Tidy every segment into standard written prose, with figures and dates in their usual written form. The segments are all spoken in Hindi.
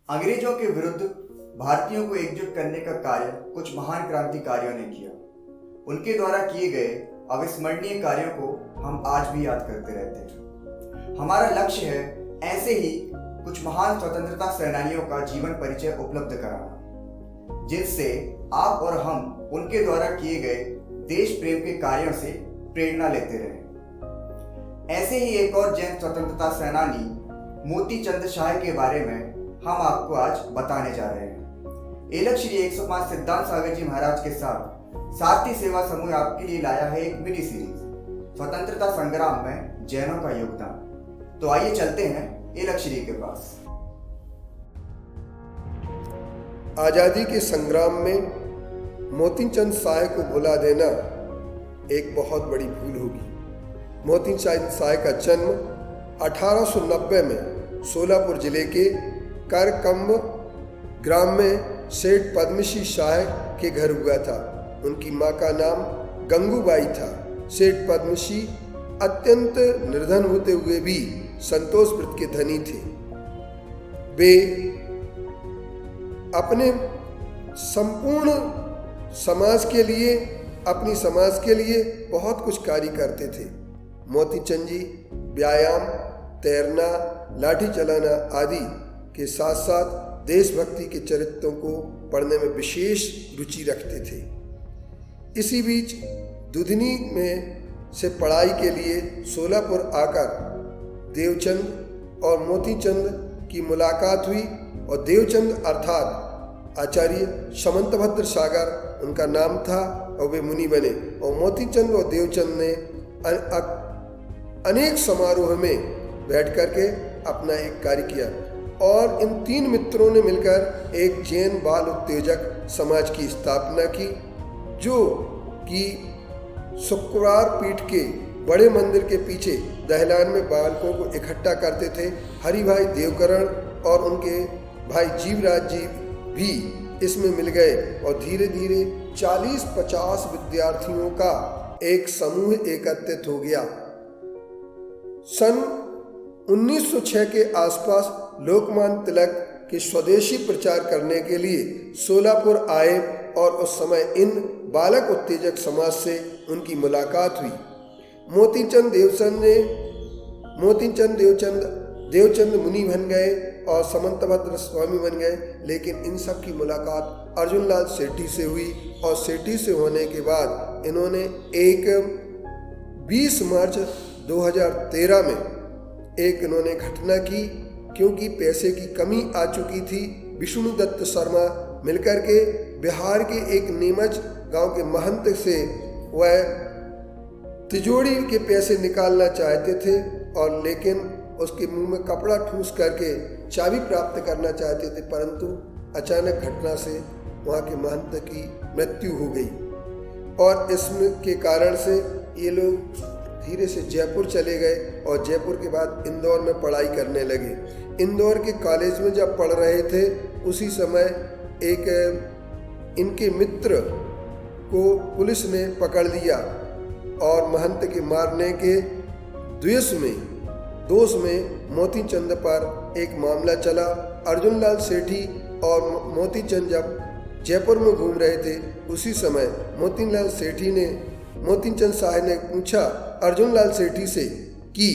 अंग्रेजों के विरुद्ध भारतीयों को एकजुट करने का कार्य कुछ महान क्रांतिकारियों ने किया। उनके द्वारा किए गए अविस्मरणीय कार्यों को हम आज भी याद करते रहते हैं। हमारा लक्ष्य है ऐसे ही कुछ महान स्वतंत्रता सेनानियों का जीवन परिचय उपलब्ध कराना, जिनसे आप और हम उनके द्वारा किए गए देश प्रेम के कार्यों से प्रेरणा लेते रहें। ऐसे ही एक और जैन स्वतंत्रता सेनानी मोती चंद शाह के बारे में हम आपको आज बताने जा रहे हैं। एलक श्री 105 सिद्धांत सागर जी महाराज के साथ सारथी सेवा समूह आपके लिए लाया है एक मिनी सीरीज स्वतंत्रता संग्राम में जैनों का योगदान। तो आइए चलते हैं एलक श्री के पास। आजादी के संग्राम में मोतीचंद शाह को भुला देना एक बहुत बड़ी भूल होगी। मोतीचंद शाह का जन्म 1890 में सोलापुर जिले के करकंब ग्राम में सेठ पद्मश्री शाह के घर हुआ था। उनकी मां का नाम गंगूबाई था। सेठ पद्मश्री अत्यंत निर्धन होते हुए भी संतोष व्रत के धनी थे। वे अपने संपूर्ण समाज के लिए, अपनी समाज के लिए बहुत कुछ कार्य करते थे। मोतीचंद जी व्यायाम, तैरना, लाठी चलाना आदि के साथ साथ देशभक्ति के चरित्रों को पढ़ने में विशेष रुचि रखते थे। इसी बीच दुधनी में से पढ़ाई के लिए सोलापुर आकर देवचंद और मोतीचंद की मुलाकात हुई और देवचंद अर्थात आचार्य समंतभद्र सागर उनका नाम था और वे मुनि बने। और मोतीचंद और देवचंद ने अनेक समारोह में बैठ करके अपना एक कार्य किया और इन तीन मित्रों ने मिलकर एक जैन बाल उत्तेजक समाज की स्थापना की, जो कि शुक्रवार पीठ के बड़े मंदिर के पीछे दहलान में बालकों को इकट्ठा करते थे। हरिभाई देवकरण और उनके भाई जीवराज जी भी इसमें मिल गए और धीरे धीरे 40-50 विद्यार्थियों का एक समूह एकत्रित हो गया। सन 1906 के आसपास लोकमान्य तिलक के स्वदेशी प्रचार करने के लिए सोलापुर आए और उस समय इन बालक उत्तेजक समाज से उनकी मुलाकात हुई। देवचंद मुनि बन गए और समंतभद्र स्वामी बन गए, लेकिन इन सब की मुलाकात अर्जुनलाल सेठी से हुई और सेठी से होने के बाद इन्होंने एक 20 मार्च 2013 में एक इन्होंने घटना की, क्योंकि पैसे की कमी आ चुकी थी। विष्णु दत्त शर्मा मिलकर के बिहार के एक नीमच गांव के महंत से वह तिजोरी के पैसे निकालना चाहते थे और लेकिन उसके मुंह में कपड़ा ठूस करके चाबी प्राप्त करना चाहते थे, परंतु अचानक घटना से वहाँ के महंत की मृत्यु हो गई और इसमें के कारण से ये लोग धीरे से जयपुर चले गए और जयपुर के बाद इंदौर में पढ़ाई करने लगे। इंदौर के कॉलेज में जब पढ़ रहे थे उसी समय एक इनके मित्र को पुलिस ने पकड़ लिया और महंत के मारने के दोष में मोतीचंद पर एक मामला चला। अर्जुनलाल सेठी और मोतीचंद जब जयपुर में घूम रहे थे उसी समय मोतीचंद शाह ने पूछा अर्जुनलाल सेठी से कि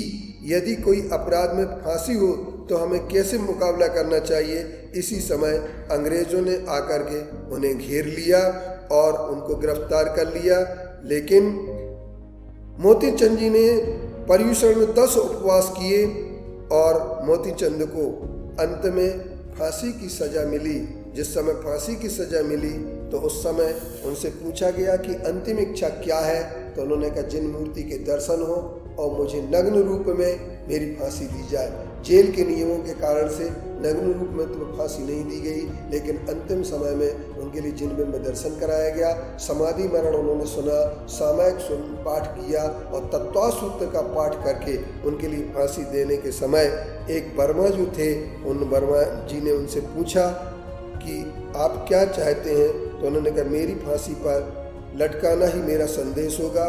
यदि कोई अपराध में फांसी हो तो हमें कैसे मुकाबला करना चाहिए। इसी समय अंग्रेजों ने आकर के उन्हें घेर लिया और उनको गिरफ्तार कर लिया, लेकिन मोतीचंद जी ने पर्युषण में 10 उपवास किए और मोतीचंद को अंत में फांसी की सजा मिली। जिस समय फांसी की सजा मिली तो उस समय उनसे पूछा गया कि अंतिम इच्छा क्या है, तो उन्होंने कहा जिन मूर्ति के दर्शन हो और मुझे नग्न रूप में मेरी फांसी दी जाए। जेल के नियमों के कारण से नग्न रूप में तो फांसी नहीं दी गई, लेकिन अंतिम समय में उनके लिए जिन में दर्शन कराया गया। समाधि मरण उन्होंने सुना, सामयिक पाठ किया और तत्वासूत्र का पाठ करके उनके लिए फांसी देने के समय एक वर्मा जो थे, उन वर्मा जी ने उनसे पूछा कि आप क्या चाहते हैं, तो उन्होंने कहा मेरी फांसी पर लटकाना ही मेरा संदेश होगा।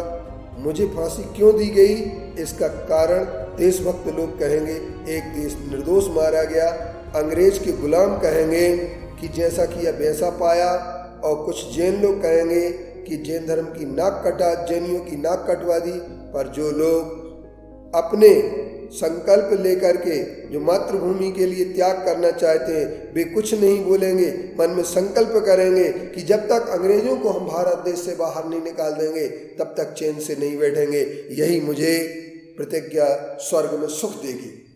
मुझे फांसी क्यों दी गई, इसका कारण देशभक्त लोग कहेंगे एक देश निर्दोष मारा गया अंग्रेज के गुलाम कहेंगे कि जैसा किया वैसा पाया, और कुछ जैन लोग कहेंगे कि जैन धर्म की नाक कटा, जैनियों की नाक कटवा दी। पर जो लोग अपने संकल्प लेकर के जो मातृभूमि के लिए त्याग करना चाहते हैं, वे कुछ नहीं बोलेंगे, मन में संकल्प करेंगे कि जब तक अंग्रेजों को हम भारत देश से बाहर नहीं निकाल देंगे तब तक चैन से नहीं बैठेंगे। यही मुझे प्रतिज्ञा स्वर्ग में सुख देगी।